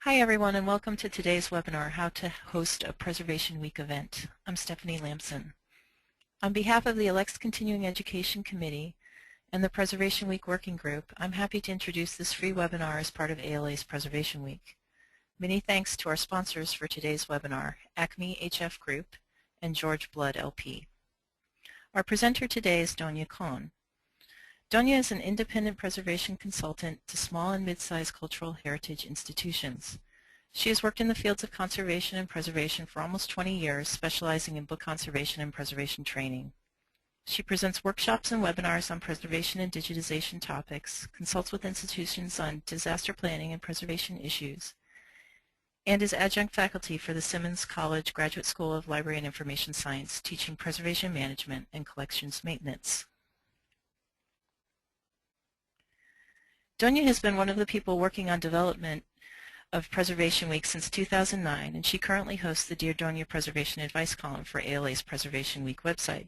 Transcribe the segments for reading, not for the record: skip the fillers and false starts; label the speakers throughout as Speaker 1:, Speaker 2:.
Speaker 1: Hi everyone and welcome to today's webinar, How to Host a Preservation Week event. I'm Stephanie Lamson. On behalf of the ALCTS Continuing Education Committee and the Preservation Week Working Group, I'm happy to introduce this free webinar as part of ALA's Preservation Week. Many thanks to our sponsors for today's webinar, Acme HF Group and George Blood LP. Our presenter today is Donia Conn. Donia is an independent preservation consultant to small and mid-sized cultural heritage institutions. She has worked in the fields of conservation and preservation for almost 20 years, specializing in book conservation and preservation training. She presents workshops and webinars on preservation and digitization topics, consults with institutions on disaster planning and preservation issues, and is adjunct faculty for the Simmons College Graduate School of Library and Information Science, teaching preservation management and collections maintenance. Donia has been one of the people working on development of Preservation Week since 2009, and she currently hosts the Dear Donia Preservation Advice column for ALA's Preservation Week website.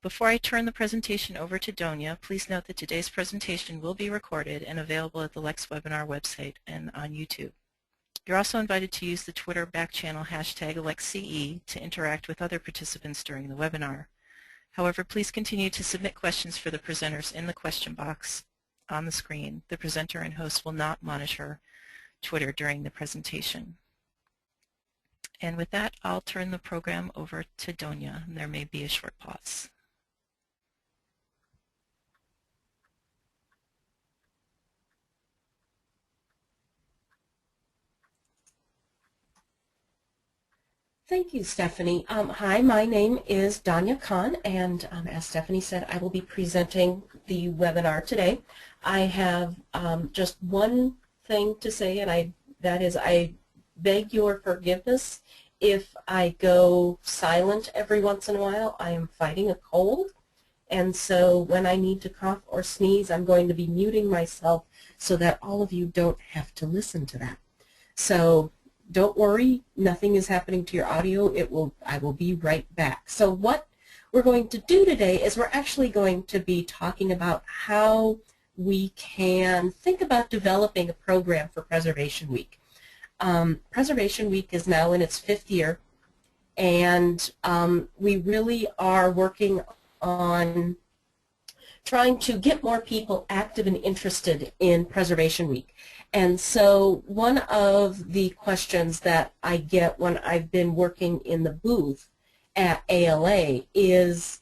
Speaker 1: Before I turn the presentation over to Donia, please note that today's presentation will be recorded and available at the ALCTS webinar website and on YouTube. You're also invited to use the Twitter back channel hashtag ALCTSCE to interact with other participants during the webinar. However, please continue to submit questions for the presenters in the question box on the screen. The presenter and host will not monitor Twitter during the presentation. And with that, I'll turn the program over to Donia, and there may be a short pause.
Speaker 2: Thank you, Stephanie. Hi, my name is Donia Conn, and as Stephanie said, I will be presenting the webinar today. I have just one thing to say, and that is I beg your forgiveness if I go silent every once in a while. I am fighting a cold, and so when I need to cough or sneeze, I'm going to be muting myself so that all of you don't have to listen to that. So don't worry, nothing is happening to your audio. I will be right back. So what we're going to do today is we're actually going to be talking about how we can think about developing a program for Preservation Week. Preservation Week is now in its 5th year, and we really are working on trying to get more people active and interested in Preservation Week. And so one of the questions that I get when I've been working in the booth at ALA is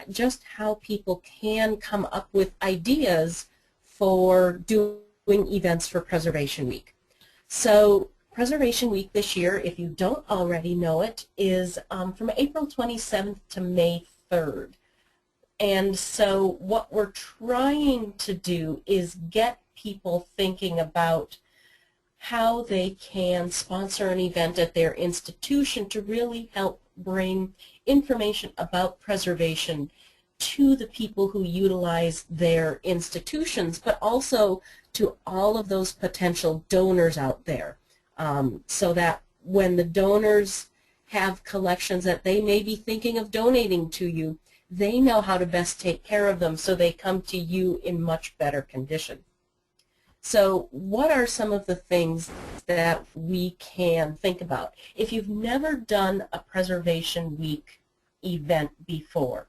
Speaker 2: just how people can come up with ideas for doing events for Preservation Week. So Preservation Week this year, if you don't already know it, is from April 27th to May 3rd. And so what we're trying to do is get people thinking about how they can sponsor an event at their institution to really help bring information about preservation to the people who utilize their institutions, but also to all of those potential donors out there, so that when the donors have collections that they may be thinking of donating to you, they know how to best take care of them so they come to you in much better condition. So what are some of the things that we can think about? If you've never done a Preservation Week event before,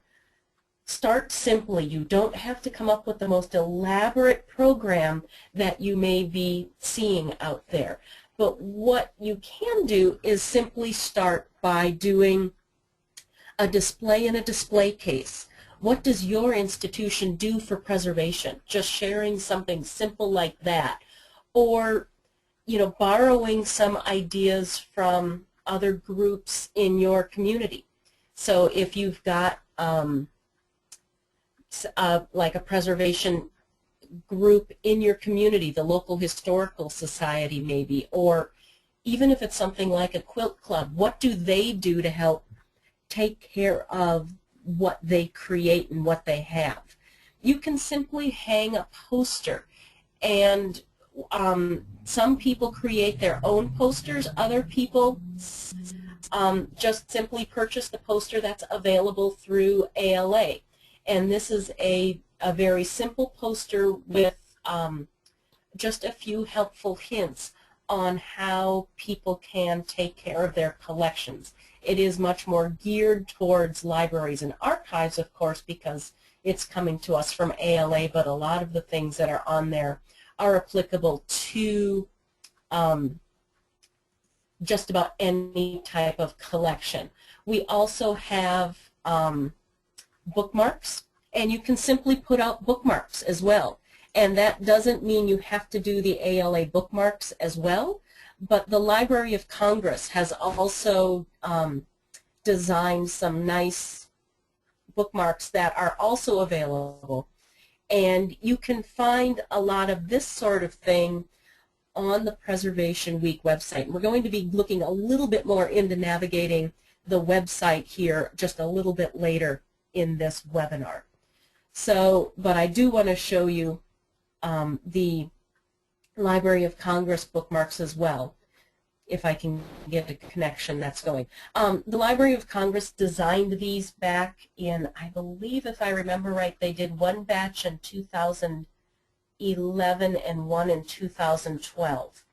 Speaker 2: start simply. You don't have to come up with the most elaborate program that you may be seeing out there. But what you can do is simply start by doing a display in a display case. What does your institution do for preservation? Just sharing something simple like that, or borrowing some ideas from other groups in your community. So if you've got like a preservation group in your community, the local historical society maybe, or even if it's something like a quilt club, what do they do to help take care of what they create and what they have? You can simply hang a poster, and some people create their own posters. Other people just simply purchase the poster that's available through ALA. And this is a very simple poster with just a few helpful hints on how people can take care of their collections. It is much more geared towards libraries and archives, of course, because it's coming to us from ALA, but a lot of the things that are on there are applicable to just about any type of collection. We also have bookmarks, and you can simply put out bookmarks as well. And that doesn't mean you have to do the ALA bookmarks as well, but the Library of Congress has also designed some nice bookmarks that are also available. And you can find a lot of this sort of thing on the Preservation Week website. We're going to be looking a little bit more into navigating the website here just a little bit later in this webinar. So, but I do want to show you the Library of Congress bookmarks as well, if I can get a connection that's going. The Library of Congress designed these back in, I believe if I remember right, they did one batch in 2011 and one in 2012.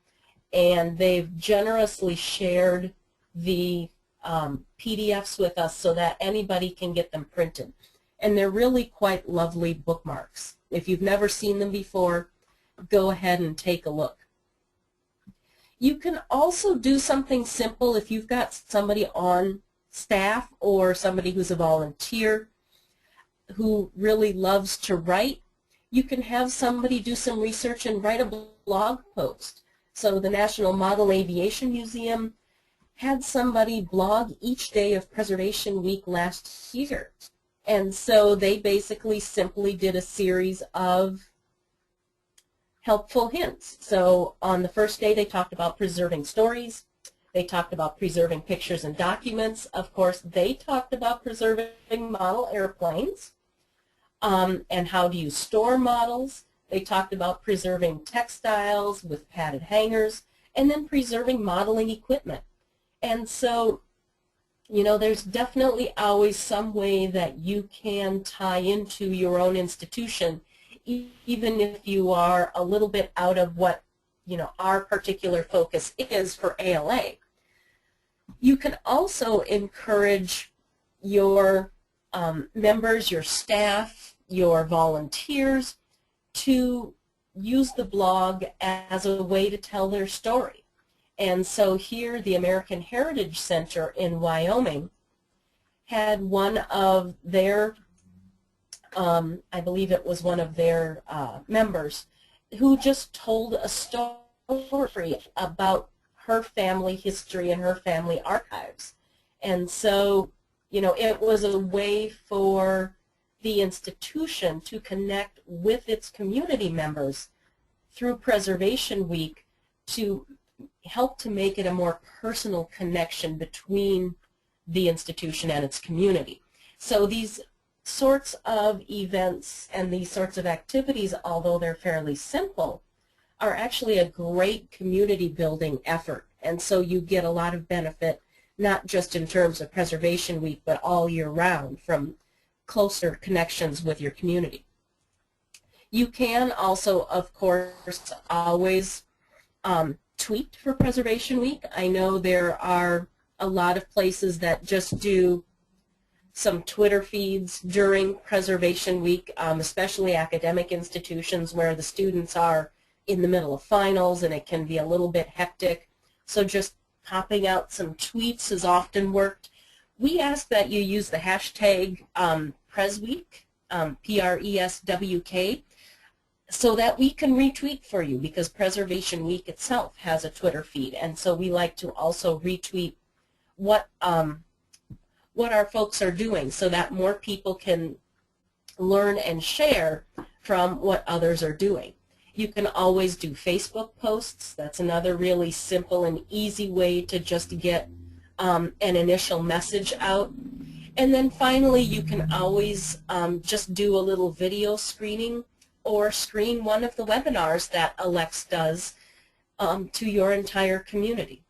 Speaker 2: And they've generously shared the PDFs with us so that anybody can get them printed. And they're really quite lovely bookmarks. If you've never seen them before, go ahead and take a look. You can also do something simple if you've got somebody on staff or somebody who's a volunteer who really loves to write. You can have somebody do some research and write a blog post. So the National Model Aviation Museum had somebody blog each day of Preservation Week last year. And so they basically simply did a series of helpful hints. So on the first day they talked about preserving stories. They talked about preserving pictures and documents. Of course, they talked about preserving model airplanes and how do you store models. They talked about preserving textiles with padded hangers and then preserving modeling equipment. And so, you know, there's definitely always some way that you can tie into your own institution, even if you are a little bit out of what, you know, our particular focus is for ALA. You can also encourage your members, your staff, your volunteers to use the blog as a way to tell their story. And so here the American Heritage Center in Wyoming had one of their, I believe it was one of their members, who just told a story about her family history and her family archives. And so, you know, it was a way for the institution to connect with its community members through Preservation Week to help to make it a more personal connection between the institution and its community. So these sorts of events and these sorts of activities, although they're fairly simple, are actually a great community building effort. And so you get a lot of benefit, not just in terms of Preservation Week, but all year round from closer connections with your community. You can also, of course, always tweet for Preservation Week. I know there are a lot of places that just do some Twitter feeds during Preservation Week, especially academic institutions where the students are in the middle of finals and it can be a little bit hectic. So just popping out some tweets has often worked. We ask that you use the hashtag PresWeek, PRESWK, so that we can retweet for you, because Preservation Week itself has a Twitter feed, and so we like to also retweet what our folks are doing so that more people can learn and share from what others are doing. You can always do Facebook posts. That's another really simple and easy way to just get an initial message out. And then finally, you can always just do a little video screening or screen one of the webinars that ALCTS does to your entire community.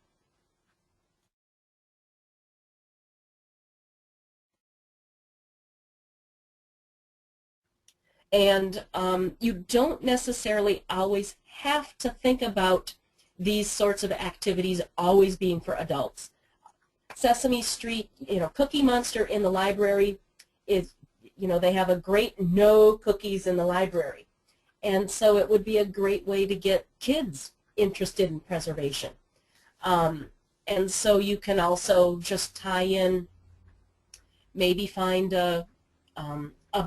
Speaker 2: And you don't necessarily always have to think about these sorts of activities always being for adults. Sesame Street, Cookie Monster in the library is, they have a great no cookies in the library. And so it would be a great way to get kids interested in preservation. And so you can also just tie in, maybe find a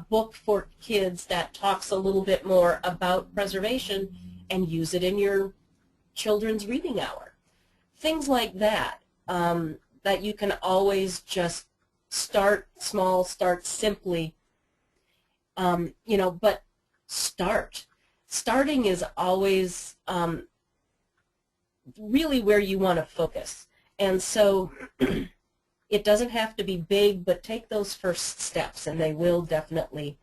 Speaker 2: book for kids that talks a little bit more about preservation and use it in your children's reading hour. Things like that, that you can always just start small, start simply, but starting is always really where you want to focus. And so it doesn't have to be big, but take those first steps and they will definitely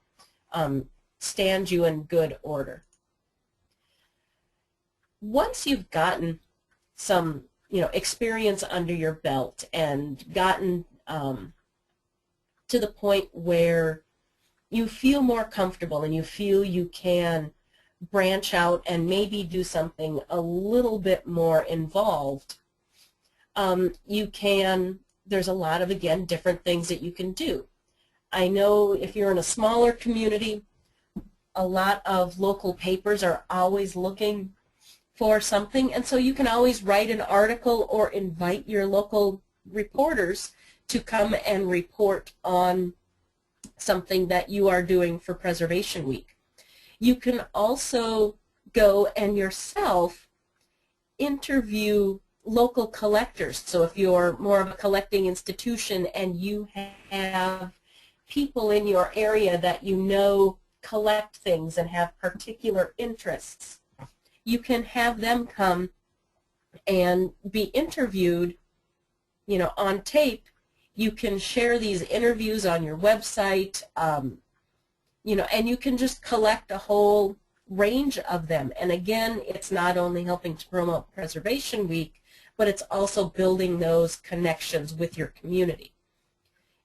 Speaker 2: stand you in good order. Once you've gotten some experience under your belt and gotten to the point where you feel more comfortable and you feel you can branch out and maybe do something a little bit more involved, there's a lot of, again, different things that you can do. I know if you're in a smaller community, a lot of local papers are always looking for something, and so you can always write an article or invite your local reporters to come and report on something that you are doing for Preservation Week. You can also go and yourself interview local collectors. So if you're more of a collecting institution and you have people in your area that collect things and have particular interests, you can have them come and be interviewed, on tape. You can share these interviews on your website, and you can just collect a whole range of them. And again, it's not only helping to promote Preservation Week, but it's also building those connections with your community.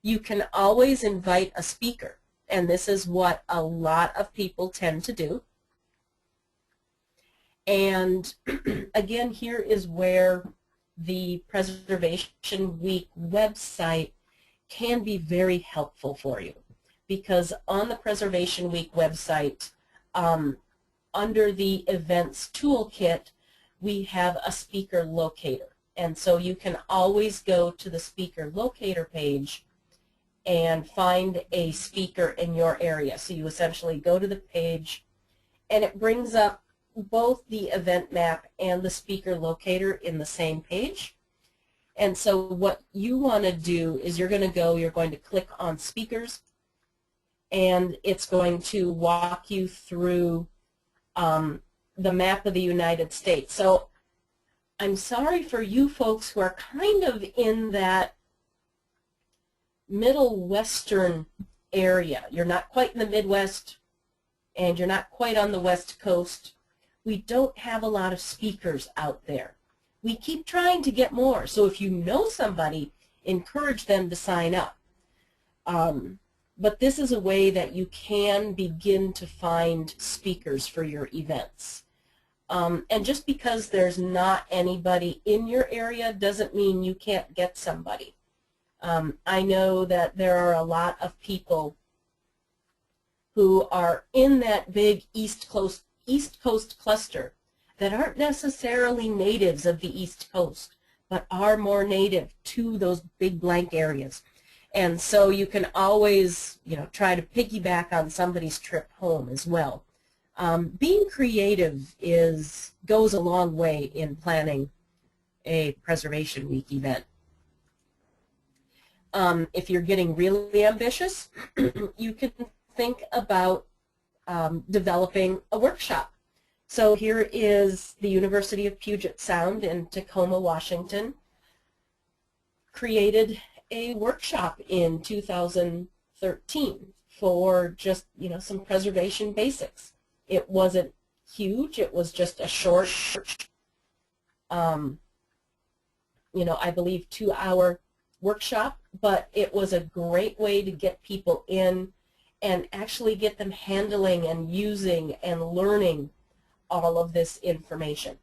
Speaker 2: You can always invite a speaker, and this is what a lot of people tend to do. And again, here is where the Preservation Week website can be very helpful for you, because on the Preservation Week website, under the Events Toolkit, we have a speaker locator. And so you can always go to the speaker locator page and find a speaker in your area. So you essentially go to the page and it brings up both the event map and the speaker locator in the same page. And so what you want to do is you're going to click on speakers, and it's going to walk you through the map of the United States. So I'm sorry for you folks who are kind of in that middle western area. You're not quite in the Midwest, and you're not quite on the West Coast. We don't have a lot of speakers out there. We keep trying to get more. So if you know somebody, encourage them to sign up. But this is a way that you can begin to find speakers for your events. And just because there's not anybody in your area doesn't mean you can't get somebody. I know that there are a lot of people who are in that big East Coast cluster that aren't necessarily natives of the East Coast, but are more native to those big blank areas. And so you can always, try to piggyback on somebody's trip home as well. Being creative goes a long way in planning a Preservation Week event. If you're getting really ambitious, you can think about developing a workshop. So here is the University of Puget Sound in Tacoma, Washington, created a workshop in 2013 for just, some preservation basics. It wasn't huge. It was just a short, I believe 2-hour workshop, but it was a great way to get people in and actually get them handling and using and learning all of this information.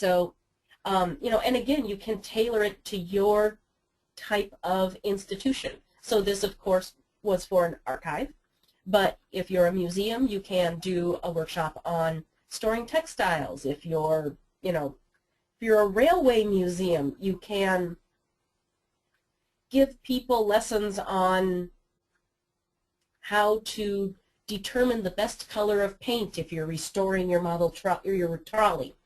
Speaker 2: So, and again, you can tailor it to your type of institution. So this, of course, was for an archive, but if you're a museum, you can do a workshop on storing textiles. If you're, if you're a railway museum, you can give people lessons on how to determine the best color of paint if you're restoring your model or your trolley.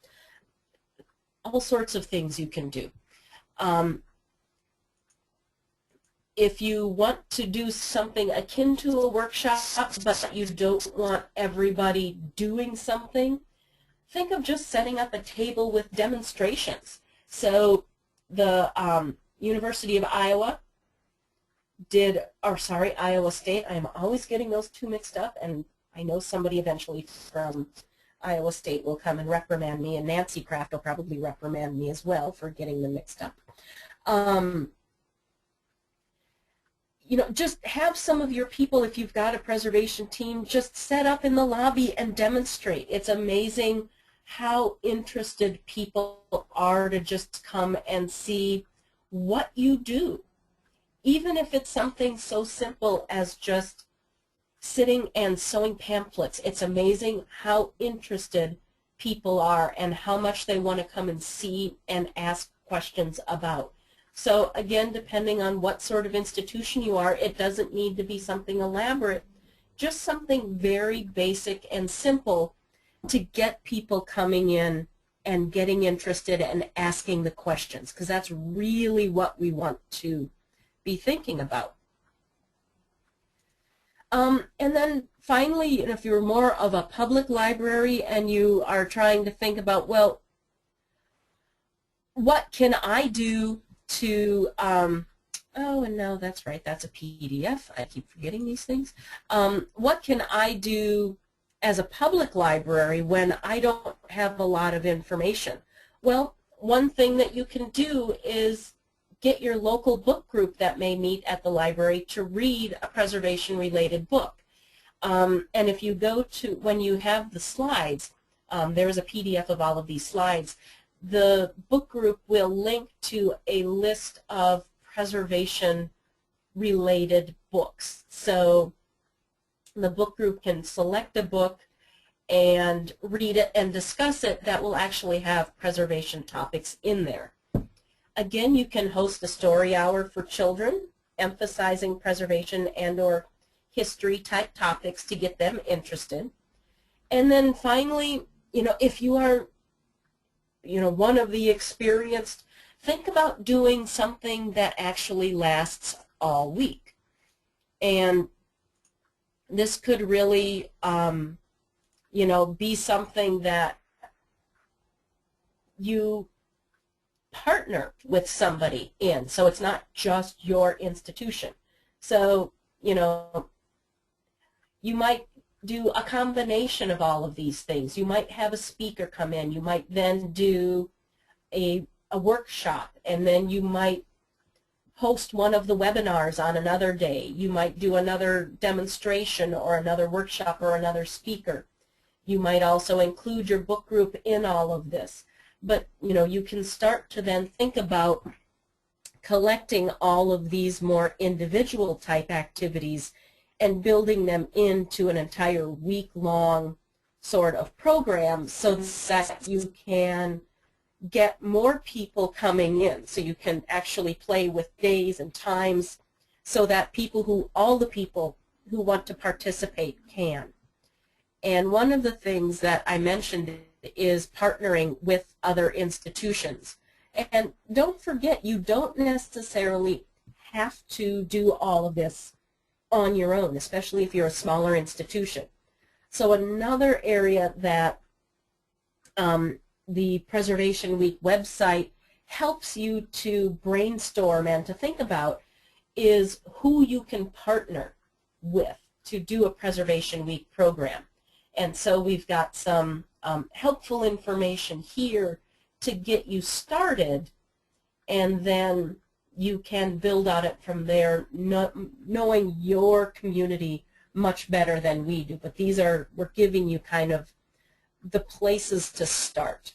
Speaker 2: All sorts of things you can do. If you want to do something akin to a workshop, but you don't want everybody doing something, think of just setting up a table with demonstrations. So the University of Iowa Iowa State. I'm always getting those two mixed up, and I know somebody eventually from Iowa State will come and reprimand me, and Nancy Kraft will probably reprimand me as well for getting them mixed up. Just have some of your people, if you've got a preservation team, just set up in the lobby and demonstrate. It's amazing how interested people are to just come and see what you do. Even if it's something so simple as just sitting and sewing pamphlets, it's amazing how interested people are and how much they want to come and see and ask questions about. So again, depending on what sort of institution you are, it doesn't need to be something elaborate, just something very basic and simple to get people coming in and getting interested and asking the questions, because that's really what we want to be thinking about. And then finally, if you're more of a public library and you are trying to think about, well, what can I do to, oh, and no, that's right, that's a PDF. I keep forgetting these things. What can I do as a public library when I don't have a lot of information? Well, one thing that you can do is get your local book group that may meet at the library to read a preservation-related book. And if you go to, when you have the slides, there is a PDF of all of these slides. The book group will link to a list of preservation-related books. So the book group can select a book and read it and discuss it that will actually have preservation topics in there. Again, you can host a story hour for children, emphasizing preservation and/or history type topics to get them interested. And then finally, if you are, one of the experienced, think about doing something that actually lasts all week. And this could really, be something that you partner with somebody in, so it's not just your institution. So, you might do a combination of all of these things. You might have a speaker come in. You might then do a workshop, and then you might host one of the webinars on another day. You might do another demonstration or another workshop or another speaker. You might also include your book group in all of this. But, you can start to then think about collecting all of these more individual type activities and building them into an entire week-long sort of program so that you can get more people coming in. So you can actually play with days and times so that all the people who want to participate can. And one of the things that I mentioned is partnering with other institutions. And don't forget, you don't necessarily have to do all of this on your own, especially if you're a smaller institution. So another area that the Preservation Week website helps you to brainstorm and to think about is who you can partner with to do a Preservation Week program. And so we've got some helpful information here to get you started, and then you can build on it from there, knowing your community much better than we do. But we're giving you kind of the places to start.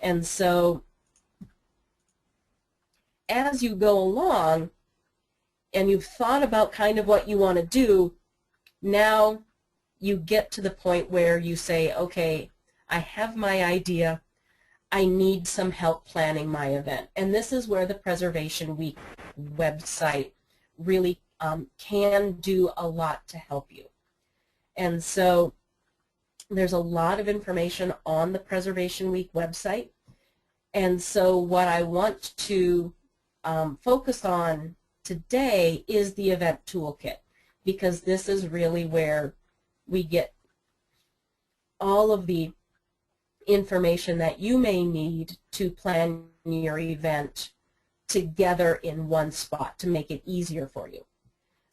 Speaker 2: And so as you go along and you've thought about kind of what you want to do, now you get to the point where you say, okay, I have my idea, I need some help planning my event. And this is where the Preservation Week website really can do a lot to help you. And so there's a lot of information on the Preservation Week website. And so what I want to focus on today is the event toolkit, because this is really where we get all of the information that you may need to plan your event together in one spot to make it easier for you.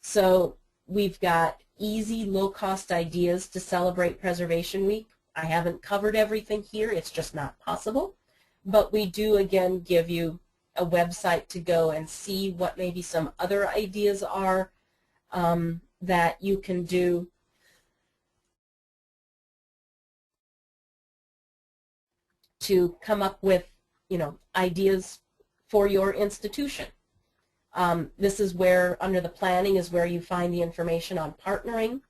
Speaker 2: So we've got easy, low-cost ideas to celebrate Preservation Week. I haven't covered everything here, it's just not possible, but we do again give you a website to go and see what maybe some other ideas are that you can do. To come up with, ideas for your institution. This is where, under the planning, is where you find the information on partnering.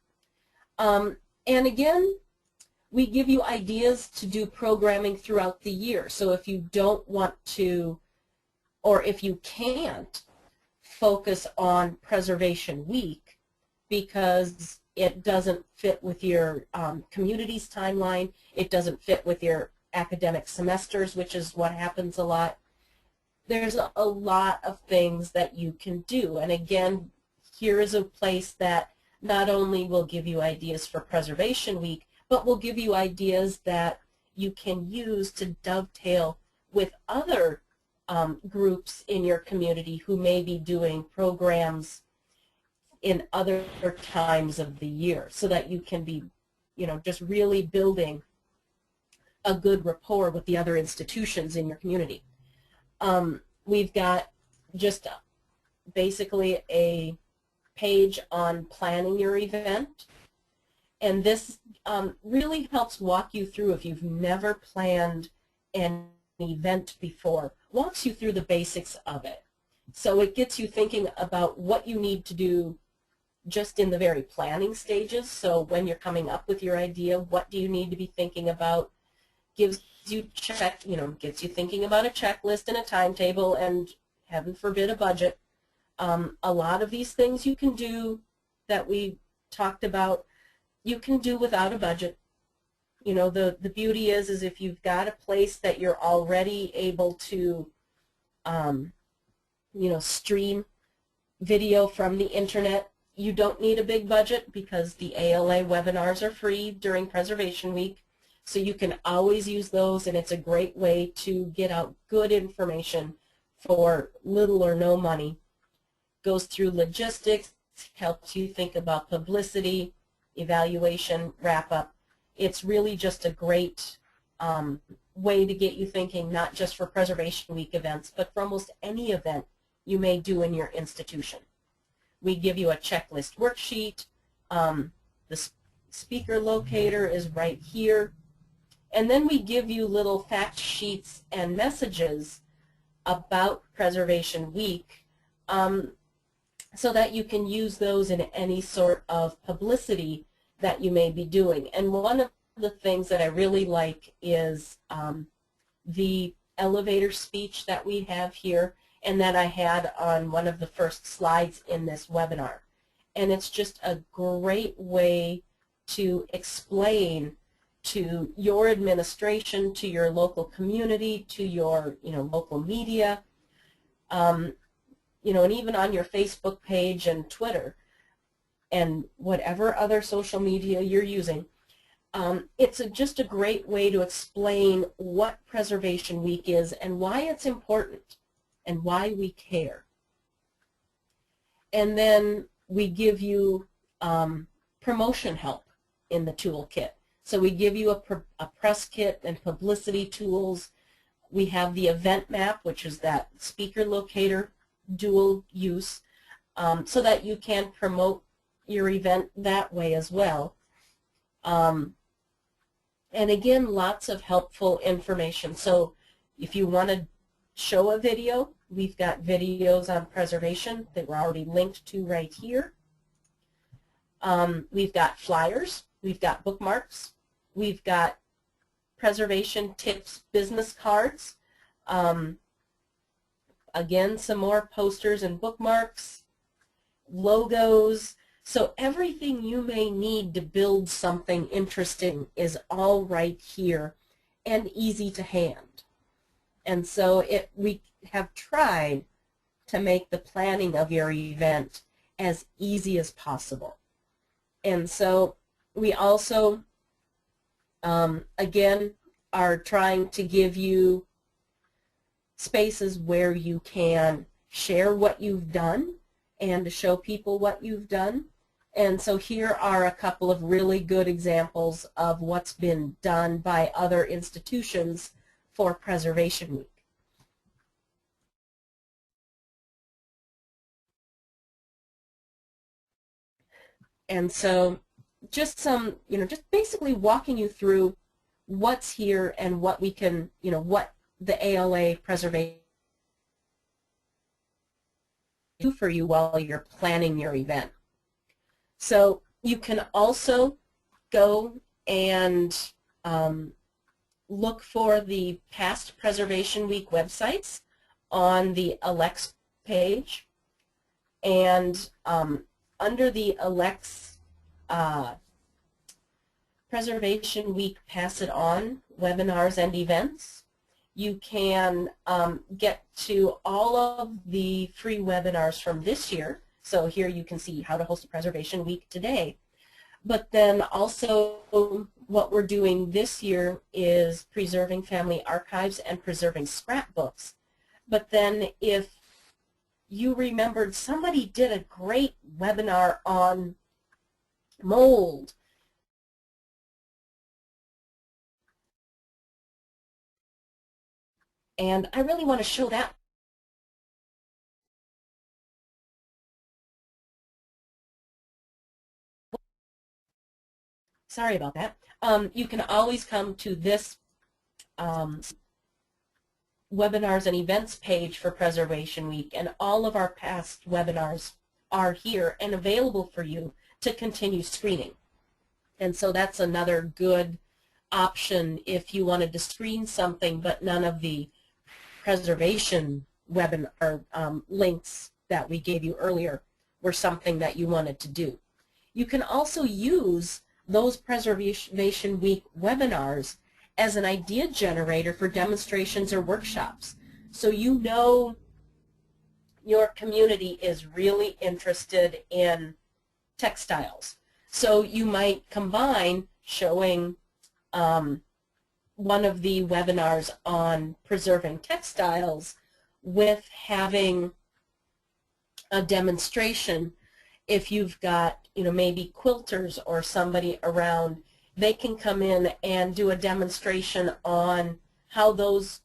Speaker 2: And again, we give you ideas to do programming throughout the year. So if you don't want to, or if you can't focus on Preservation Week because it doesn't fit with your community's timeline, it doesn't fit with your academic semesters, which is what happens a lot. There's a lot of things that you can do. And again, here is a place that not only will give you ideas for Preservation Week, but will give you ideas that you can use to dovetail with other groups in your community who may be doing programs in other times of the year, so that you can be, just really building a good rapport with the other institutions in your community. We've got just basically a page on planning your event, and this really helps walk you through, if you've never planned an event before, walks you through the basics of it. So it gets you thinking about what you need to do just in the very planning stages. So when you're coming up with your idea, what do you need to be thinking about? Gives you gets you thinking about a checklist and a timetable and, heaven forbid, a budget. A lot of these things you can do that we talked about, you can do without a budget. The beauty is if you've got a place that you're already able to, stream video from the internet, you don't need a big budget, because the ALA webinars are free during Preservation Week. So you can always use those, and it's a great way to get out good information for little or no money. Goes through logistics, helps you think about publicity, evaluation, wrap-up. It's really just a great way to get you thinking, not just for Preservation Week events, but for almost any event you may do in your institution. We give you a checklist worksheet. The speaker locator is right here. And then we give you little fact sheets and messages about Preservation Week so that you can use those in any sort of publicity that you may be doing. And one of the things that I really like is the elevator speech that we have here, and that I had on one of the first slides in this webinar. And it's just a great way to explain to your administration, to your local community, to your local media, and even on your Facebook page and Twitter and whatever other social media you're using. It's just a great way to explain what Preservation Week is and why it's important and why we care. And then we give you promotion help in the toolkit. So we give you a press kit and publicity tools. We have the event map, which is that speaker locator dual use, so that you can promote your event that way as well. And again, lots of helpful information. So If you want to show a video, we've got videos on preservation that we're already linked to right here. We've got flyers, we've got bookmarks, we've got preservation tips business cards. Again, some more posters and bookmarks, logos. So everything you may need to build something interesting is all right here and easy to hand. And so we have tried to make the planning of your event as easy as possible. And so we also, again, are trying to give you spaces where you can share what you've done and to show people what you've done. And so here are a couple of really good examples of what's been done by other institutions for Preservation Week. And so just some, just basically walking you through what's here and what we can, what the ALA preservation do for you while you're planning your event. So you can also go and look for the past Preservation Week websites on the ALCTS page, and under the ALCTS Preservation Week Pass It On webinars and events, you can get to all of the free webinars from this year. So here you can see how to host a Preservation Week today. But then also what we're doing this year is preserving family archives and preserving scrapbooks. But then if you remembered somebody did a great webinar on mold, and I really want to show that. Sorry about that. You can always come to this webinars and events page for Preservation Week, and all of our past webinars are here and available for you to continue screening. And so that's another good option if you wanted to screen something but none of the preservation webinar links that we gave you earlier were something that you wanted to do. You can also use those Preservation Week webinars as an idea generator for demonstrations or workshops. So you know your community is really interested in textiles. So you might combine showing one of the webinars on preserving textiles with having a demonstration. If you've got, maybe quilters or somebody around, they can come in and do a demonstration on how those,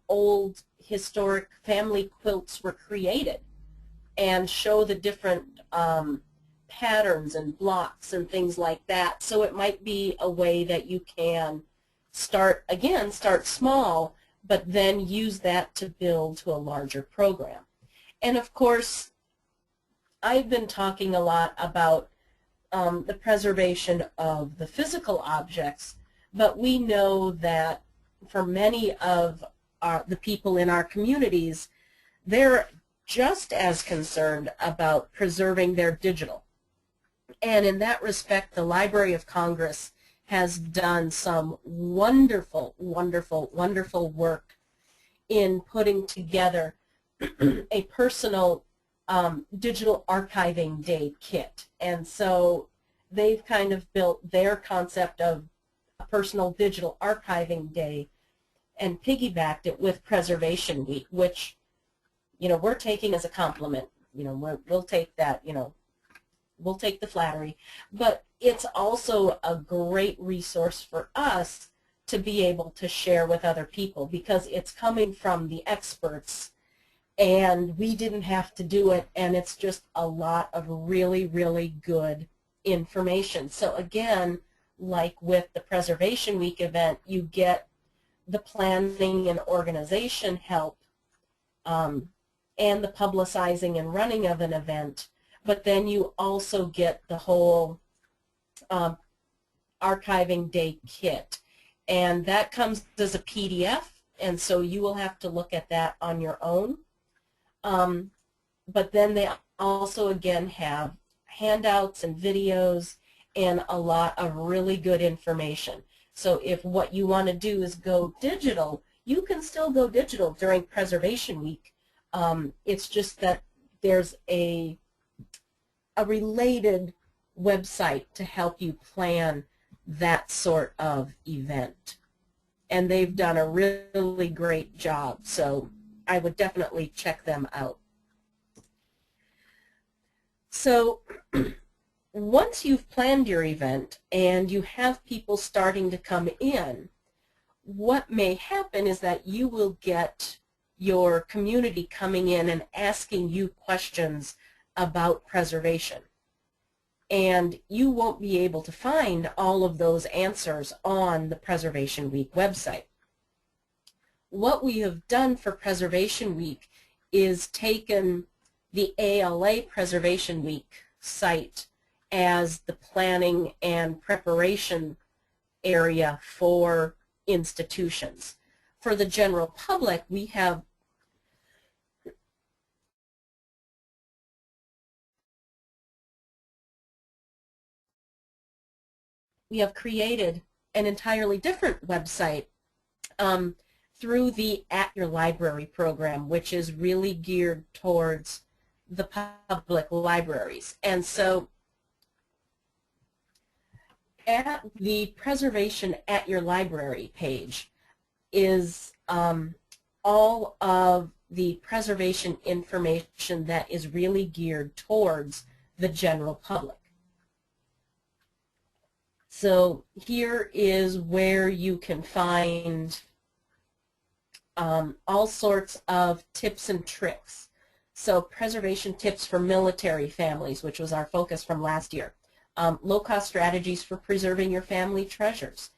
Speaker 2: old historic family quilts were created and show the different patterns and blocks and things like that. So it might be a way that you can start small, but then use that to build to a larger program. And of course, I've been talking a lot about the preservation of the physical objects, but we know that for many of the people in our communities, they're just as concerned about preserving their digital. And in that respect, the Library of Congress has done some wonderful, wonderful, wonderful work in putting together a personal digital archiving day kit. And so they've kind of built their concept of a personal digital archiving day and piggybacked it with Preservation Week, which, we're taking as a compliment. We'll take that, we'll take the flattery. But it's also a great resource for us to be able to share with other people because it's coming from the experts and we didn't have to do it, and it's just a lot of really, really good information. So again, like with the Preservation Week event, you get the planning and organization help and the publicizing and running of an event, but then you also get the whole archiving day kit. And that comes as a PDF, and so you will have to look at that on your own. But then they also, again, have handouts and videos and a lot of really good information. So if what you want to do is go digital, you can still go digital during Preservation Week. It's just that there's a related website to help you plan that sort of event. And they've done a really great job, so I would definitely check them out. So once you've planned your event and you have people starting to come in, what may happen is that you will get your community coming in and asking you questions about preservation. And you won't be able to find all of those answers on the Preservation Week website. What we have done for Preservation Week is taken the ALA Preservation Week site as the planning and preparation area for institutions. For the general public, we have created an entirely different website through the At Your Library program, which is really geared towards the public libraries. And so at the Preservation at Your Library page is all of the preservation information that is really geared towards the general public. So here is where you can find all sorts of tips and tricks. So preservation tips for military families, which was our focus from last year. Low-cost strategies for preserving your family treasures.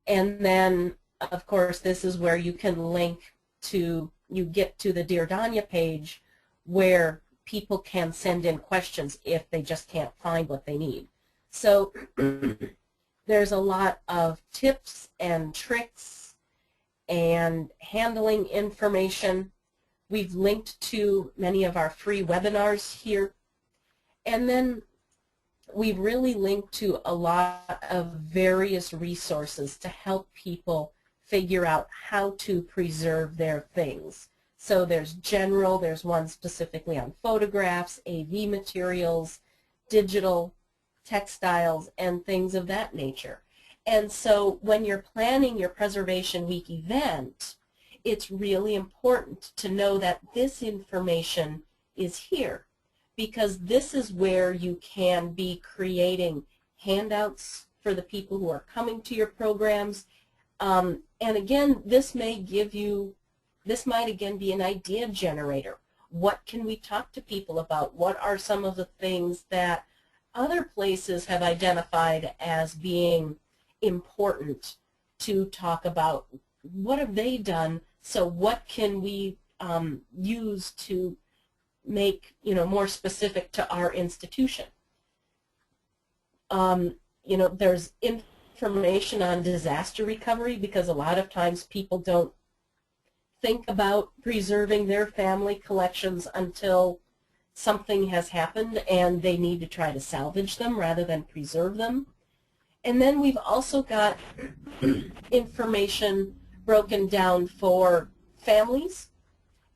Speaker 2: And then, of course, this is where you can link to, you get to the Dear Donia page where people can send in questions if they just can't find what they need. So there's a lot of tips and tricks and handling information. We've linked to many of our free webinars here. And then we've really linked to a lot of various resources to help people figure out how to preserve their things. So there's general, there's one specifically on photographs, AV materials, digital, textiles, and things of that nature. And so when you're planning your Preservation Week event, it's really important to know that this information is here, because this is where you can be creating handouts for the people who are coming to your programs. And again, this may give you, this might again be an idea generator. What can we talk to people about? What are some of the things that other places have identified as being important to talk about? What have they done? So what can we use to make, more specific to our institution? There's information on disaster recovery, because a lot of times people don't think about preserving their family collections until something has happened and they need to try to salvage them rather than preserve them. And then we've also got information broken down for families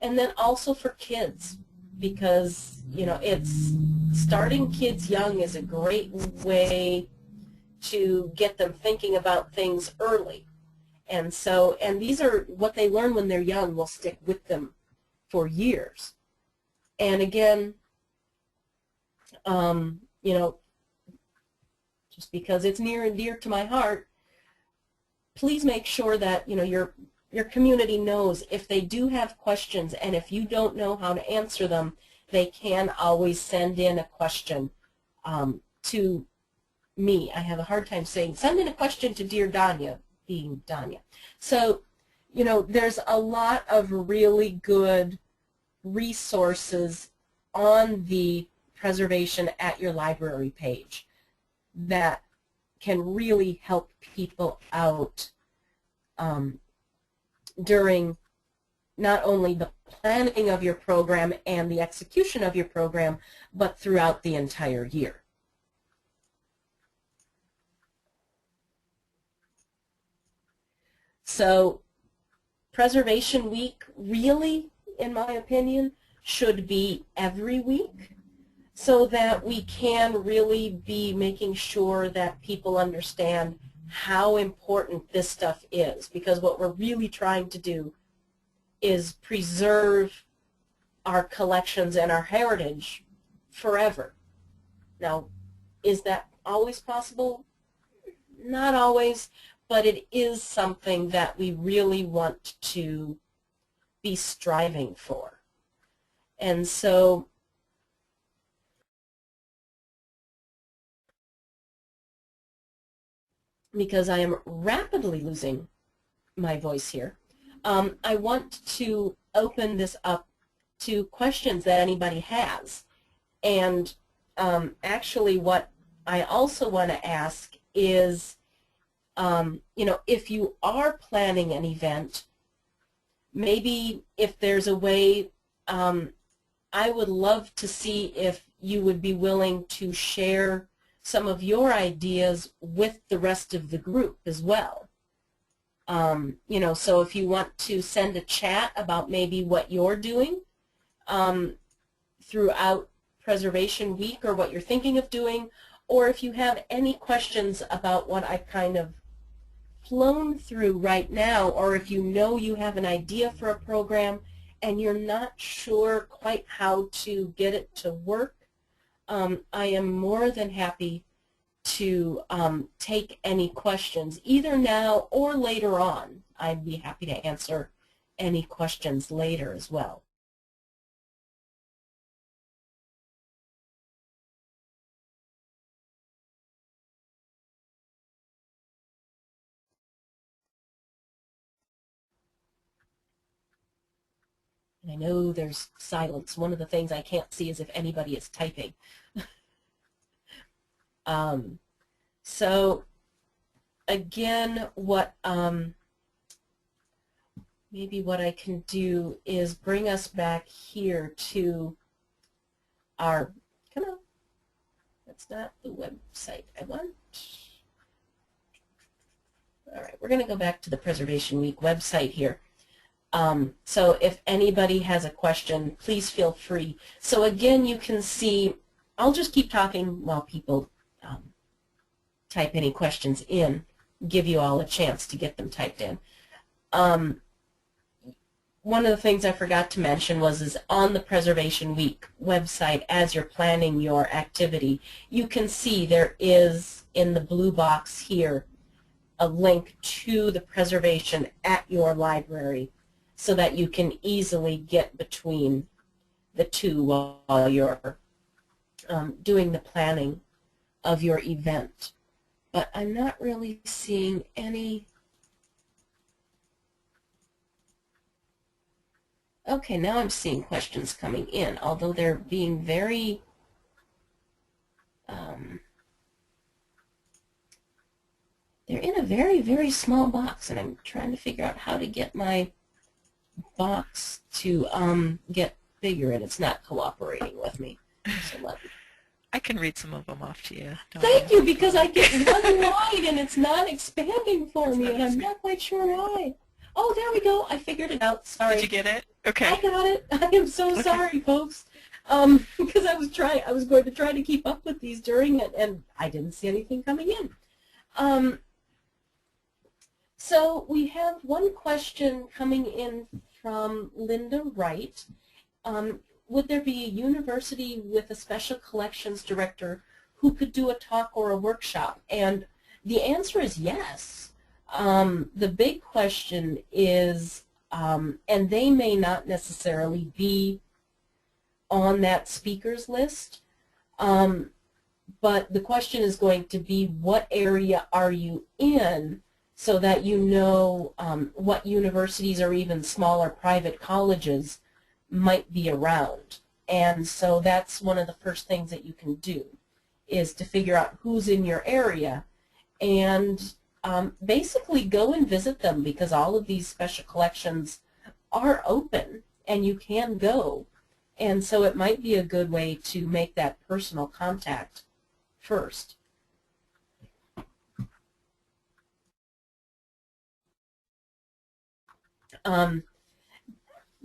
Speaker 2: and then also for kids, because it's starting kids young is a great way to get them thinking about things early. And so, and these are what they learn when they're young will stick with them for years. And again, just because it's near and dear to my heart, please make sure that your community knows if they do have questions, and if you don't know how to answer them, they can always send in a question to me. I have a hard time saying send in a question to Dear Donia, being Donia. So you know, there's a lot of really good resources on the Preservation at Your Library page that can really help people out during not only the planning of your program and the execution of your program, but throughout the entire year. So Preservation Week really, in my opinion, should be every week so that we can really be making sure that people understand how important this stuff is, because what we're really trying to do is preserve our collections and our heritage forever. Now, is that always possible? Not always, but it is something that we really want to be striving for. And so because I am rapidly losing my voice here, I want to open this up to questions that anybody has. And actually what I also want to ask is, you know, if you are planning an event, maybe if there's a way, I would love to see if you would be willing to share some of your ideas with the rest of the group as well. You know, so if you want to send a chat about maybe what you're doing throughout Preservation Week or what you're thinking of doing, or if you have any questions about what I've kind of flown through right now, or if you know you have an idea for a program and you're not sure quite how to get it to work, I am more than happy to take any questions, either now or later on. I'd be happy to answer any questions later as well. And I know there's silence. One of the things I can't see is if anybody is typing. So again, what maybe what I can do is bring us back here to our, come on, that's not the website I want. All right, we're going to go back to the Preservation Week website here. So if anybody has a question, please feel free. So again, you can see, I'll just keep talking while people type any questions in, give you all a chance to get them typed in. One of the things I forgot to mention is on the Preservation Week website, as you're planning your activity, you can see there is in the blue box here a link to the Preservation at Your Library so that you can easily get between the two while you're doing the planning of your event. But I'm not really seeing any. Okay, now I'm seeing questions coming in, although they're being very they're in a very, very small box, and I'm trying to figure out how to get my box to get bigger, and it's not cooperating with me. So let me.
Speaker 1: I can read some of them off to you.
Speaker 2: Thank you, because I get one line and it's not expanding for me, and I'm not quite sure why. Oh, there we go. I figured it out. Sorry.
Speaker 1: Did you get it? Okay.
Speaker 2: I got it. I am so sorry, folks. Because I was going to try to keep up with these during it, and I didn't see anything coming in. So we have one question coming in from Linda Wright. Would there be a university with a special collections director who could do a talk or a workshop? And the answer is yes. The big question is, and they may not necessarily be on that speakers list, but the question is going to be, what area are you in so that you know what universities or even smaller private colleges might be around. And so that's one of the first things that you can do, is to figure out who's in your area and basically go and visit them, because all of these special collections are open and you can go. And so it might be a good way to make that personal contact first.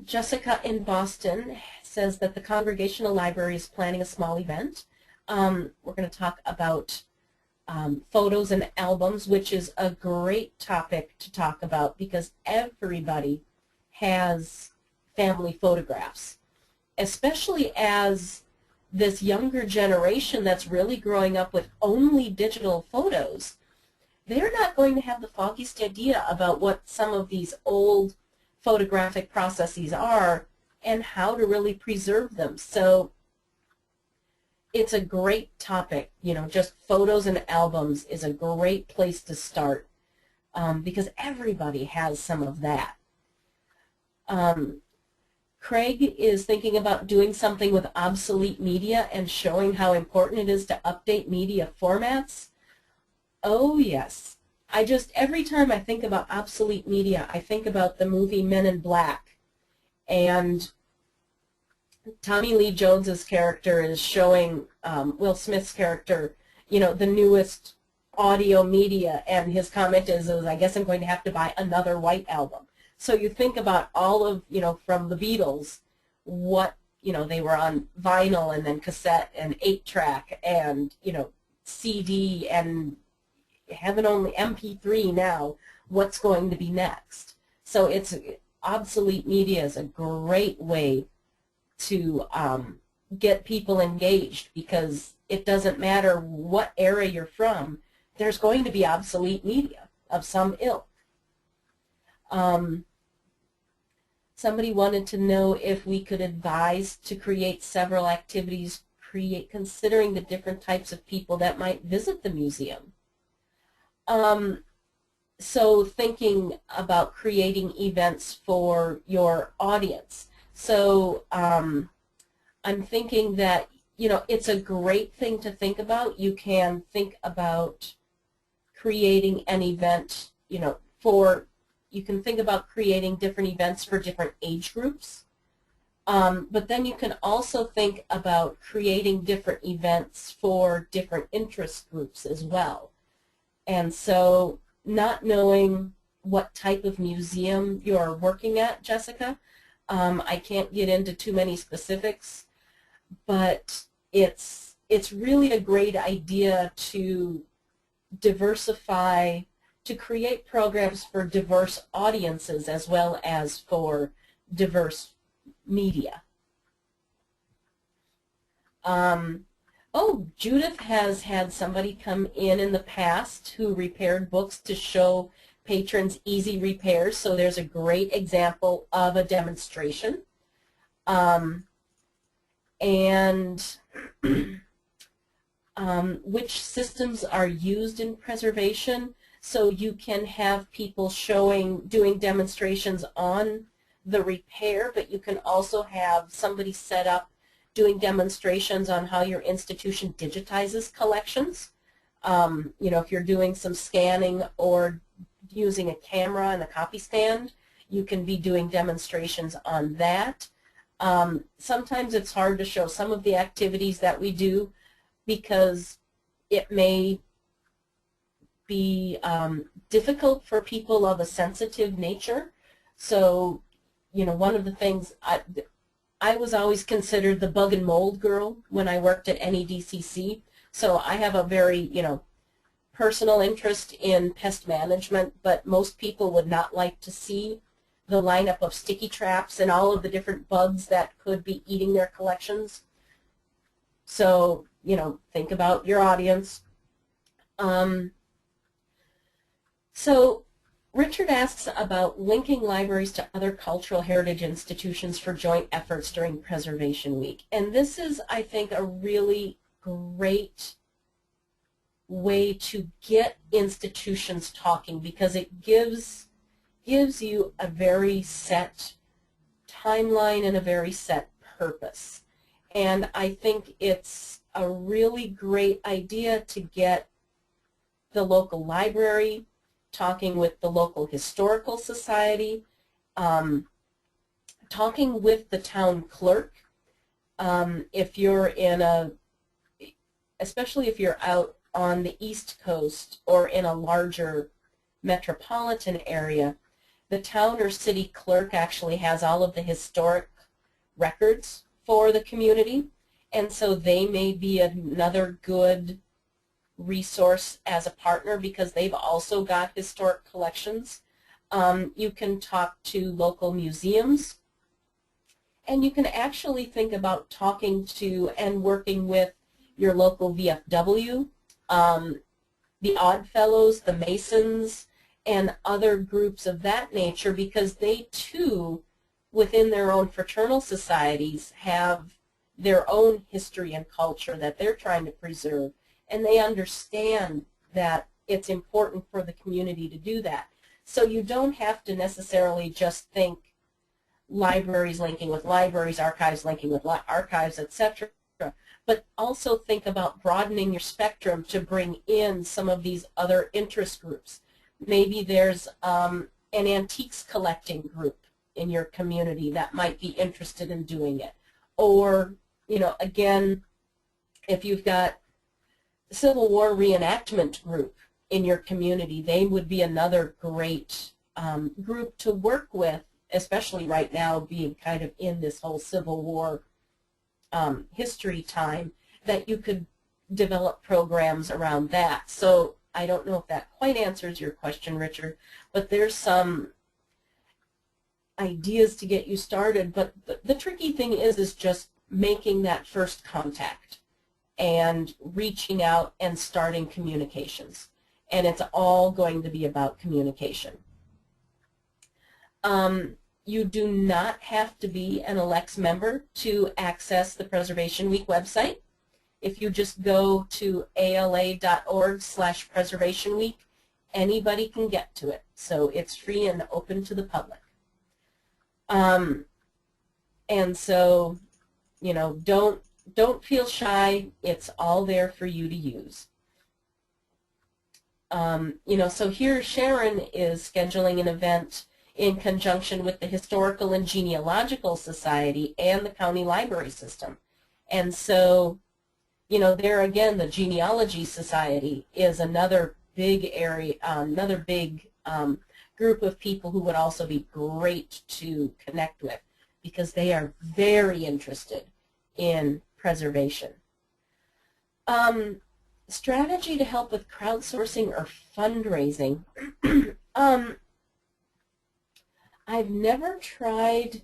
Speaker 2: Jessica in Boston says that the Congregational Library is planning a small event. We're going to talk about photos and albums, which is a great topic to talk about because everybody has family photographs, especially as this younger generation that's really growing up with only digital photos. They're not going to have the foggiest idea about what some of these old photographic processes are and how to really preserve them. So it's a great topic. You know, just photos and albums is a great place to start because everybody has some of that. Craig is thinking about doing something with obsolete media and showing how important it is to update media formats. Oh yes. Every time I think about obsolete media, I think about the movie Men in Black. And Tommy Lee Jones's character is showing Will Smith's character, you know, the newest audio media, and his comment is, I guess I'm going to have to buy another White Album. So you think about all of, you know, from the Beatles, what, you know, they were on vinyl and then cassette and 8-track and, you know, CD and heaven only MP3 now, what's going to be next? So obsolete media is a great way to get people engaged, because it doesn't matter what era you're from, there's going to be obsolete media of some ilk. Somebody wanted to know if we could advise to create several activities, considering the different types of people that might visit the museum. So thinking about creating events for your audience. So I'm thinking that, you know, it's a great thing to think about. You can think about creating an event, you know, you can think about creating different events for different age groups. But then you can also think about creating different events for different interest groups as well. And so not knowing what type of museum you're working at, Jessica, I can't get into too many specifics, but it's really a great idea to diversify, to create programs for diverse audiences as well as for diverse media. Oh, Judith has had somebody come in the past who repaired books to show patrons easy repairs, so there's a great example of a demonstration. Which systems are used in preservation, so you can have people doing demonstrations on the repair, but you can also have somebody set up doing demonstrations on how your institution digitizes collections. You know, if you're doing some scanning or using a camera and a copy stand, you can be doing demonstrations on that. Sometimes it's hard to show some of the activities that we do because it may be difficult for people of a sensitive nature. So, you know, one of the things, I was always considered the bug and mold girl when I worked at NEDCC. So I have a very, you know, personal interest in pest management, but most people would not like to see the lineup of sticky traps and all of the different bugs that could be eating their collections. So, you know, think about your audience. So Richard asks about linking libraries to other cultural heritage institutions for joint efforts during Preservation Week. And this is, I think, a really great way to get institutions talking, because it gives you a very set timeline and a very set purpose. And I think it's a really great idea to get the local library talking with the local historical society, talking with the town clerk. If you're in especially if you're out on the East Coast or in a larger metropolitan area, the town or city clerk actually has all of the historic records for the community, and so they may be another good resource as a partner because they've also got historic collections. You can talk to local museums, and you can actually think about talking to and working with your local VFW, the Oddfellows, the Masons, and other groups of that nature, because they too, within their own fraternal societies, have their own history and culture that they're trying to preserve, and they understand that it's important for the community to do that. So you don't have to necessarily just think libraries linking with libraries, archives linking with archives, etc., but also think about broadening your spectrum to bring in some of these other interest groups. Maybe there's an antiques collecting group in your community that might be interested in doing it. Or, you know, again, if you've got a Civil War reenactment group in your community, they would be another great group to work with, especially right now being kind of in this whole Civil War history time, that you could develop programs around that. So I don't know if that quite answers your question, Richard, but there's some ideas to get you started. But the tricky thing is just making that first contact and reaching out and starting communications. And it's all going to be about communication. You do not have to be an ALCTS member to access the Preservation Week website. If you just go to ala.org/Preservation Week, anybody can get to it. So it's free and open to the public. And so, you know, don't feel shy. It's all there for you to use. You know, so here Sharon is scheduling an event in conjunction with the Historical and Genealogical Society and the County Library System. And so, you know, there again, the Genealogy Society is another big area, another big group of people who would also be great to connect with, because they are very interested in preservation. Strategy to help with crowdsourcing or fundraising. I've never tried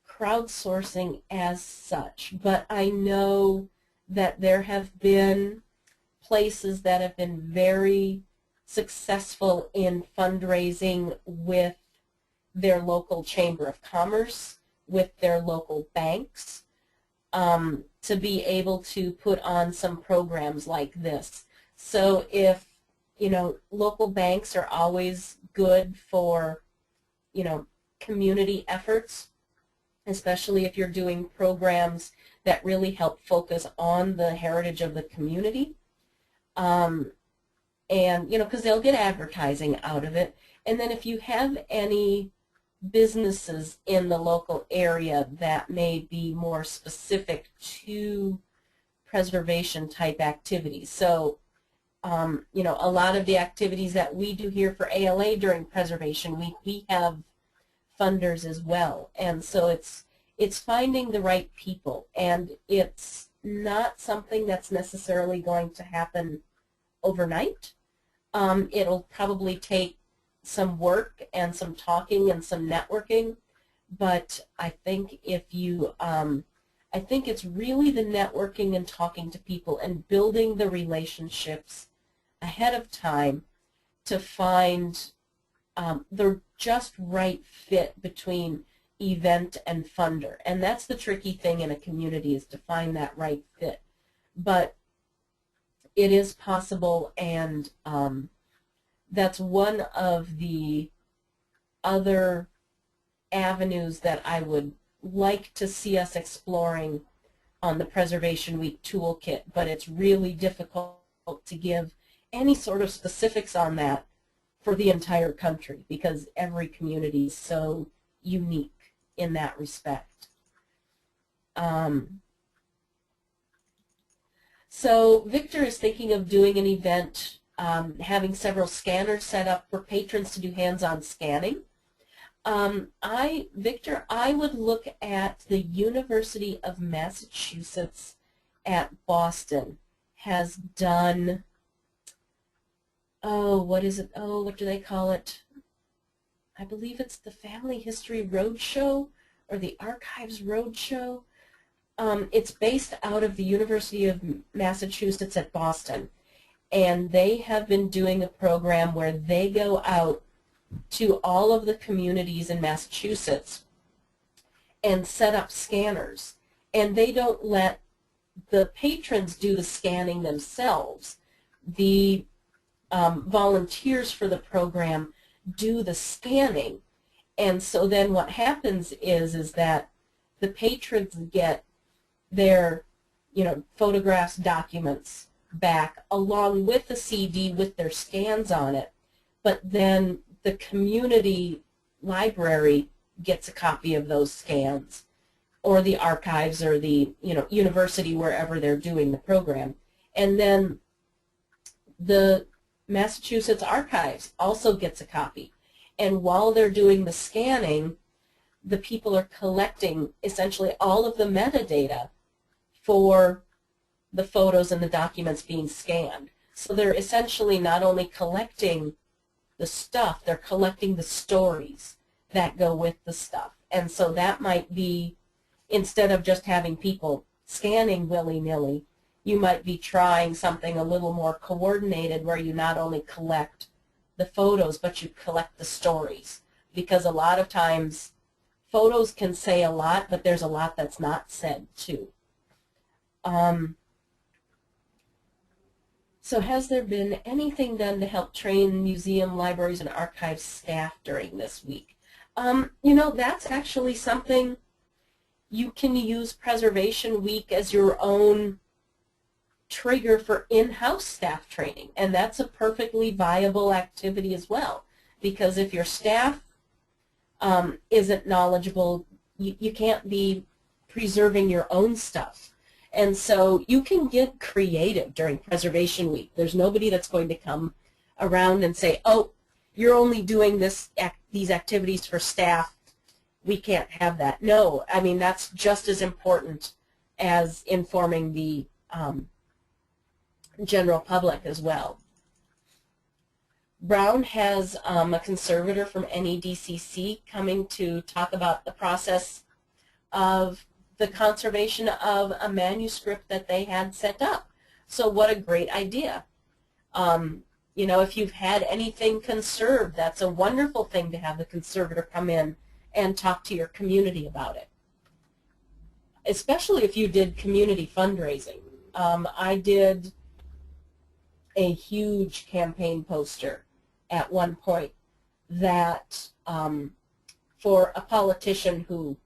Speaker 2: crowdsourcing as such, but I know that there have been places that have been very successful in fundraising with their local Chamber of Commerce, with their local banks, to be able to put on some programs like this. So if, you know, local banks are always good for, you know, community efforts, especially if you're doing programs that really help focus on the heritage of the community. And, you know, because they'll get advertising out of it. And then if you have any businesses in the local area that may be more specific to preservation type activities. So, you know, a lot of the activities that we do here for ALA during Preservation Week, we have funders as well. And so it's finding the right people, and it's not something that's necessarily going to happen overnight. It'll probably take some work and some talking and some networking, but I think if you, I think it's really the networking and talking to people and building the relationships ahead of time to find the just right fit between event and funder. And that's the tricky thing in a community, is to find that right fit. But it is possible, and that's one of the other avenues that I would like to see us exploring on the Preservation Week Toolkit, but it's really difficult to give any sort of specifics on that for the entire country because every community is so unique in that respect. So Victor is thinking of doing an event, having several scanners set up for patrons to do hands-on scanning. Victor, I would look at the University of Massachusetts at Boston has done, oh, what is it? Oh, what do they call it? I believe it's the Family History Roadshow or the Archives Roadshow. It's based out of the University of Massachusetts at Boston, and they have been doing a program where they go out to all of the communities in Massachusetts and set up scanners, and they don't let the patrons do the scanning themselves. The volunteers for the program do the scanning, and so then what happens is that the patrons get their photographs, documents back along with the CD with their scans on it, but then the community library gets a copy of those scans, or the archives, or the university, wherever they're doing the program. And then the Massachusetts Archives also gets a copy. And while they're doing the scanning, the people are collecting essentially all of the metadata for the photos and the documents being scanned. So they're essentially not only collecting the stuff, they're collecting the stories that go with the stuff. And so that might be, instead of just having people scanning willy-nilly, you might be trying something a little more coordinated where you not only collect the photos, but you collect the stories. Because a lot of times photos can say a lot, but there's a lot that's not said too. So has there been anything done to help train museum, libraries, and archives staff during this week? That's actually something you can use Preservation Week as your own trigger for in-house staff training, and that's a perfectly viable activity as well, because if your staff isn't knowledgeable, you can't be preserving your own stuff. And so you can get creative during Preservation Week. There's nobody that's going to come around and say, oh, you're only doing these activities for staff. We can't have that. No, I mean, that's just as important as informing the general public as well. Brown has a conservator from NEDCC coming to talk about the process of the conservation of a manuscript that they had set up. So what a great idea. If you've had anything conserved, that's a wonderful thing to have the conservator come in and talk to your community about it, especially if you did community fundraising. I did a huge campaign poster at one point that for a politician who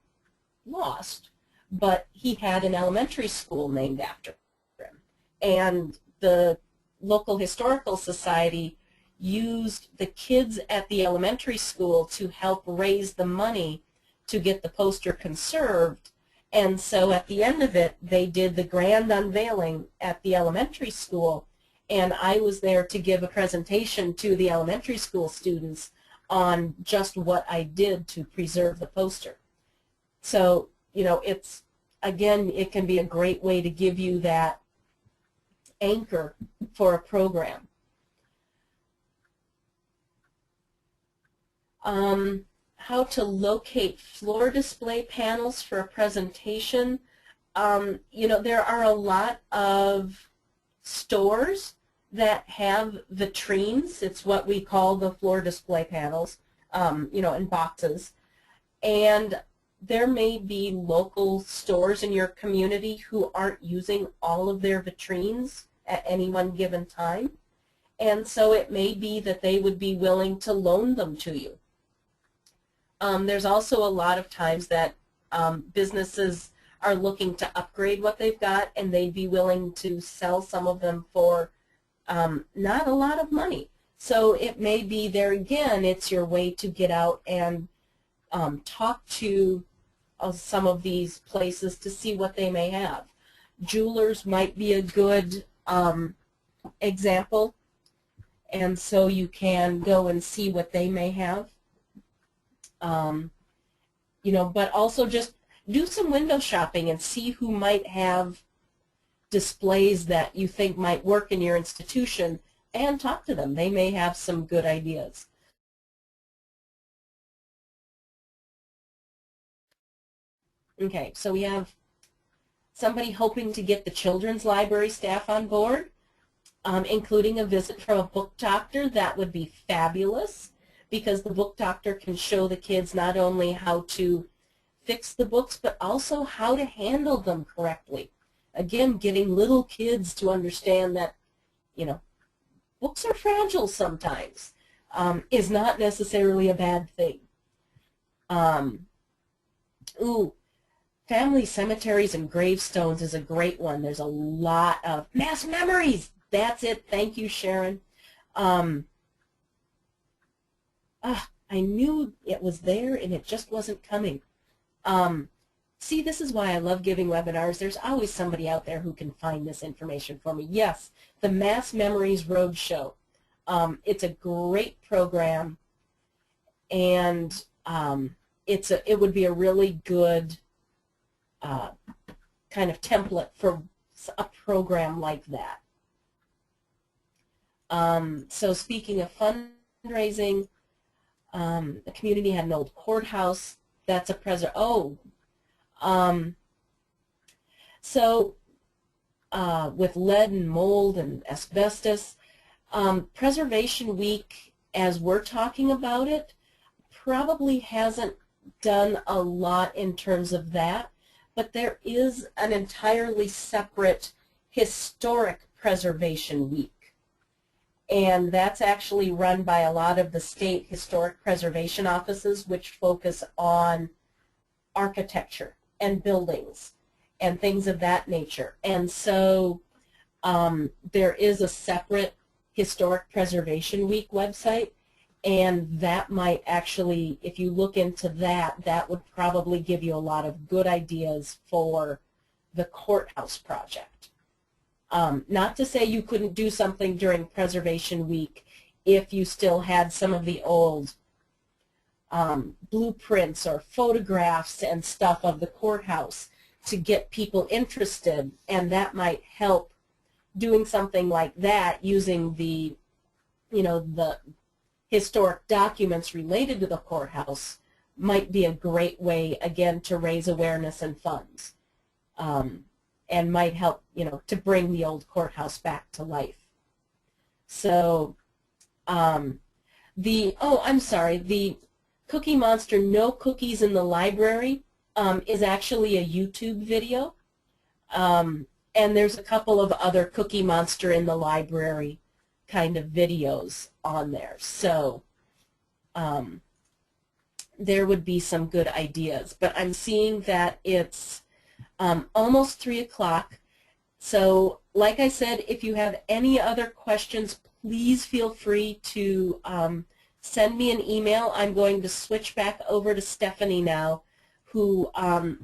Speaker 2: lost, but he had an elementary school named after him. And the local historical society used the kids at the elementary school to help raise the money to get the poster conserved. And so at the end of it, they did the grand unveiling at the elementary school, and I was there to give a presentation to the elementary school students on just what I did to preserve the poster. So, it's, again, it can be a great way to give you that anchor for a program. How to locate floor display panels for a presentation. There are a lot of stores that have vitrines. It's what we call the floor display panels, in boxes. And there may be local stores in your community who aren't using all of their vitrines at any one given time. And so it may be that they would be willing to loan them to you. There's also a lot of times that businesses are looking to upgrade what they've got, and they'd be willing to sell some of them for not a lot of money. So it may be there again, it's your way to get out and talk to some of these places to see what they may have. Jewelers might be a good example, and so you can go and see what they may have. You know, but also just do some window shopping and see who might have displays that you think might work in your institution, and talk to them. They may have some good ideas. Okay, so we have somebody hoping to get the children's library staff on board, including a visit from a book doctor. That would be fabulous, because the book doctor can show the kids not only how to fix the books, but also how to handle them correctly. Again, getting little kids to understand that, you know, books are fragile sometimes, is not necessarily a bad thing. Family cemeteries and gravestones is a great one. There's a lot of mass memories. That's it. Thank you, Sharon. I knew it was there and it just wasn't coming. See, this is why I love giving webinars. There's always somebody out there who can find this information for me. Yes, the Mass Memories Roadshow. It's a great program, and it would be a really good kind of template for a program like that. So speaking of fundraising, the community had an old courthouse. That's a with lead and mold and asbestos, Preservation Week, as we're talking about it, probably hasn't done a lot in terms of that, but there is an entirely separate Historic Preservation Week. And that's actually run by a lot of the state historic preservation offices, which focus on architecture and buildings and things of that nature. And so there is a separate Historic Preservation Week website, and that might actually, if you look into that, that would probably give you a lot of good ideas for the courthouse project. Not to say you couldn't do something during Preservation Week if you still had some of the old blueprints or photographs and stuff of the courthouse to get people interested, and that might help doing something like that using the, the historic documents related to the courthouse might be a great way, again, to raise awareness and funds. And might help, to bring the old courthouse back to life. So, the Cookie Monster No Cookies in the Library is actually a YouTube video. And there's a couple of other Cookie Monster in the Library kind of videos on there. So, there would be some good ideas. But I'm seeing that it's almost 3 o'clock. So like I said, if you have any other questions, please feel free to send me an email. I'm going to switch back over to Stephanie now, who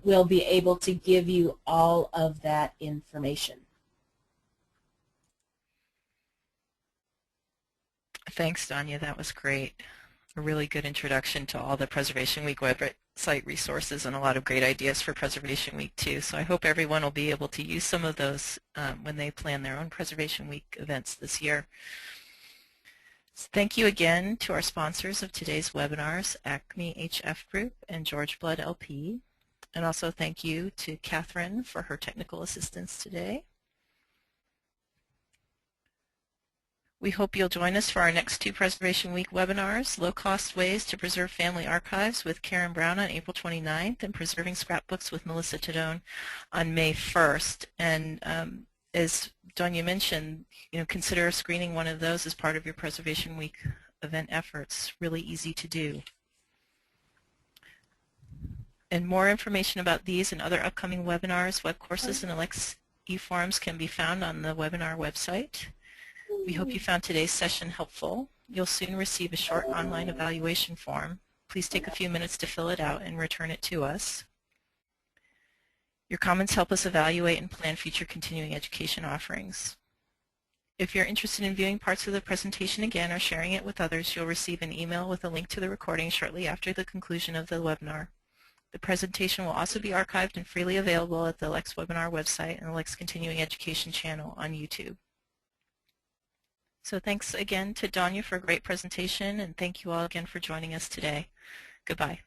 Speaker 2: will be able to give you all of that information.
Speaker 1: Thanks, Donia. That was great. A really good introduction to all the Preservation Week website resources and a lot of great ideas for Preservation Week too. So I hope everyone will be able to use some of those when they plan their own Preservation Week events this year. So thank you again to our sponsors of today's webinars, Acme HF Group and George Blood LP. And also thank you to Catherine for her technical assistance today. We hope you'll join us for our next 2 Preservation Week webinars, Low-Cost Ways to Preserve Family Archives with Karen Brown on April 29th and Preserving Scrapbooks with Melissa Tadone on May 1st. And as Donia mentioned, consider screening one of those as part of your Preservation Week event efforts. Really easy to do. And more information about these and other upcoming webinars, web courses, and ALCTS e-forums can be found on the webinar website. We hope you found today's session helpful. You'll soon receive a short online evaluation form. Please take a few minutes to fill it out and return it to us. Your comments help us evaluate and plan future continuing education offerings. If you're interested in viewing parts of the presentation again or sharing it with others, you'll receive an email with a link to the recording shortly after the conclusion of the webinar. The presentation will also be archived and freely available at the ALCTS webinar website and the ALCTS Continuing Education channel on YouTube. So thanks again to Donia for a great presentation, and thank you all again for joining us today. Goodbye.